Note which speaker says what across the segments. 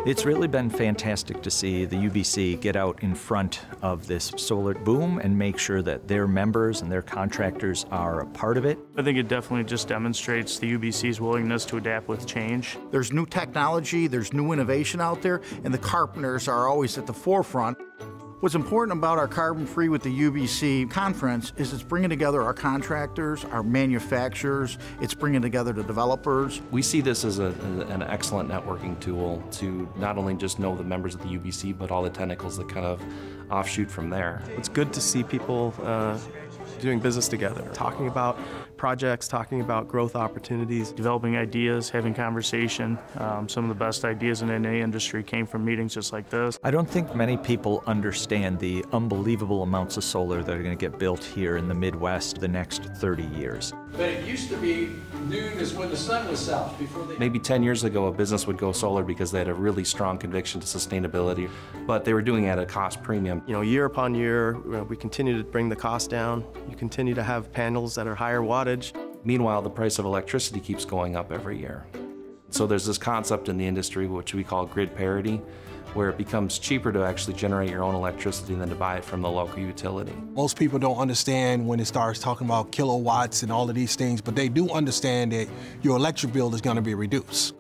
Speaker 1: It's really been fantastic to see the UBC get out in front of this solar boom and make sure that their members and their contractors are a part of it.
Speaker 2: I think it definitely just demonstrates the UBC's willingness to adapt with change.
Speaker 3: There's new technology, there's new innovation out there, and the carpenters are always at the forefront. What's important about our Carbon Free with the UBC conference is it's bringing together our contractors, our manufacturers, it's bringing together the developers.
Speaker 4: We see this as an excellent networking tool to not only just know the members of the UBC, but all the tentacles that kind of offshoot from there.
Speaker 5: It's good to see people doing business together, talking about projects, talking about growth opportunities.
Speaker 2: Developing ideas, having conversation. Some of the best ideas in any industry came from meetings just like this.
Speaker 1: I don't think many people understand the unbelievable amounts of solar that are going to get built here in the Midwest the next 30 years.
Speaker 6: But it used to be noon is when the sun was out.
Speaker 4: Maybe 10 years ago, a business would go solar because they had a really strong conviction to sustainability, but they were doing it at a cost premium.
Speaker 5: You know, year upon year, we continue to bring the cost down. You continue to have panels that are higher wattage.
Speaker 4: Meanwhile, the price of electricity keeps going up every year. So there's this concept in the industry which we call grid parity, where it becomes cheaper to actually generate your own electricity than to buy it from the local utility.
Speaker 7: Most people don't understand when it starts talking about kilowatts and all of these things, but they do understand that your electric bill is going to be reduced.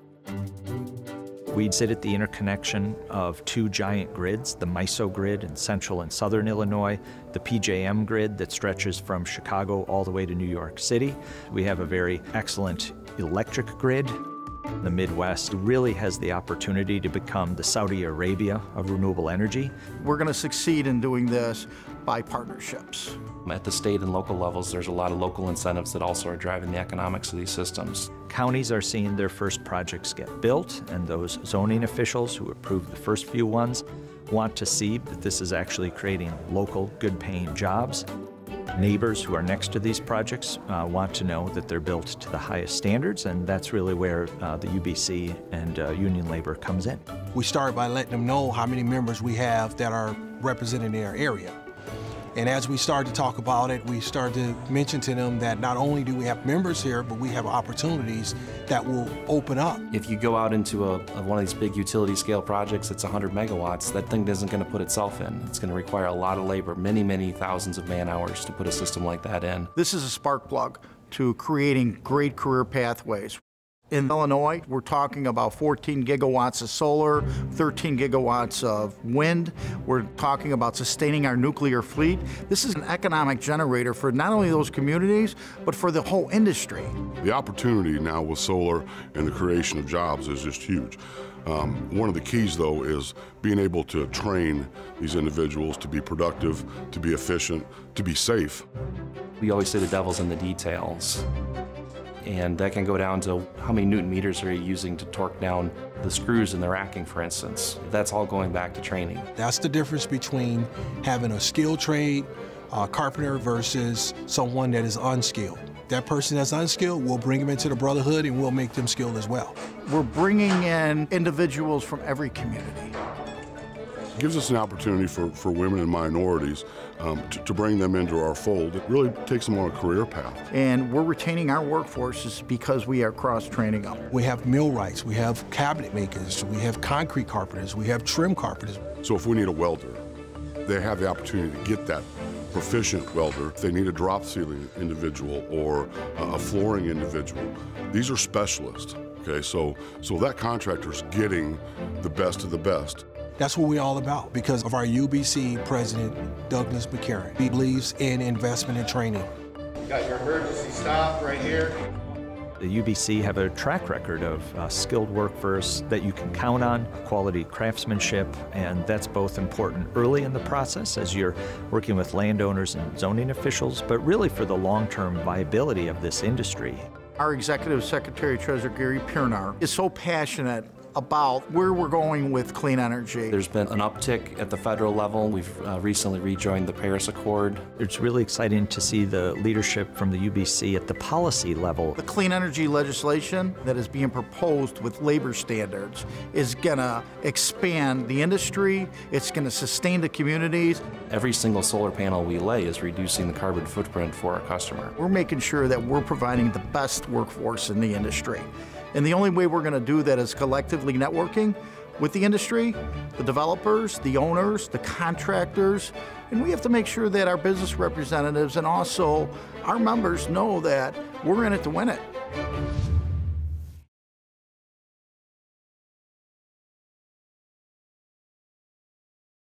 Speaker 1: We sit at the interconnection of two giant grids, the MISO grid in central and southern Illinois, the PJM grid that stretches from Chicago all the way to New York City. We have a very excellent electric grid. The Midwest really has the opportunity to become the Saudi Arabia of renewable energy.
Speaker 3: We're going to succeed in doing this by partnerships.
Speaker 4: At the state and local levels, there's a lot of local incentives that also are driving the economics of these systems.
Speaker 1: Counties are seeing their first projects get built, and those zoning officials who approved the first few ones want to see that this is actually creating local, good-paying jobs. Neighbors who are next to these projects want to know that they're built to the highest standards, and that's really where the UBC and union labor comes in.
Speaker 7: We start by letting them know how many members we have that are representing their area. And as we start to talk about it, we start to mention to them that not only do we have members here, but we have opportunities that will open up.
Speaker 4: If you go out into one of these big utility scale projects that's 100 megawatts, that thing isn't going to put itself in. It's going to require a lot of labor, many, many thousands of man hours to put a system like that in.
Speaker 3: This is a spark plug to creating great career pathways. In Illinois, we're talking about 14 gigawatts of solar, 13 gigawatts of wind. We're talking about sustaining our nuclear fleet. This is an economic generator for not only those communities, but for the whole industry.
Speaker 8: The opportunity now with solar and the creation of jobs is just huge. One of the keys, though, is being able to train these individuals to be productive, to be efficient, to be safe.
Speaker 4: We always say the devil's in the details. And that can go down to how many Newton meters are you using to torque down the screws in the racking, for instance. That's all going back to training.
Speaker 7: That's the difference between having a skilled trade carpenter versus someone that is unskilled. That person that's unskilled, we'll bring them into the Brotherhood and we'll make them skilled as well.
Speaker 3: We're bringing in individuals from every community.
Speaker 8: It gives us an opportunity for women and minorities to bring them into our fold. It really takes them on a career path.
Speaker 3: And we're retaining our workforces because we are cross-training them.
Speaker 7: We have millwrights, we have cabinet makers, we have concrete carpenters, we have trim carpenters.
Speaker 8: So if we need a welder, they have the opportunity to get that proficient welder. If they need a drop ceiling individual or a flooring individual, these are specialists. Okay, so that contractor's getting the best of the best.
Speaker 7: That's what we're all about because of our UBC president, Douglas McCarran. He believes in investment and training.
Speaker 6: You got your emergency stop right here.
Speaker 1: The UBC have a track record of skilled workforce that you can count on, quality craftsmanship, and that's both important early in the process as you're working with landowners and zoning officials, but really for the long-term viability of this industry.
Speaker 3: Our Executive Secretary Treasurer Gary Pirnar is so passionate about where we're going with clean energy.
Speaker 4: There's been an uptick at the federal level. We've recently rejoined the Paris Accord.
Speaker 1: It's really exciting to see the leadership from the UBC at the policy level.
Speaker 3: The clean energy legislation that is being proposed with labor standards is gonna expand the industry, it's gonna sustain the communities.
Speaker 4: Every single solar panel we lay is reducing the carbon footprint for our customer.
Speaker 3: We're making sure that we're providing the best workforce in the industry. And the only way we're going to do that is collectively networking with the industry, the developers, the owners, the contractors, and we have to make sure that our business representatives and also our members know that we're in it to win it.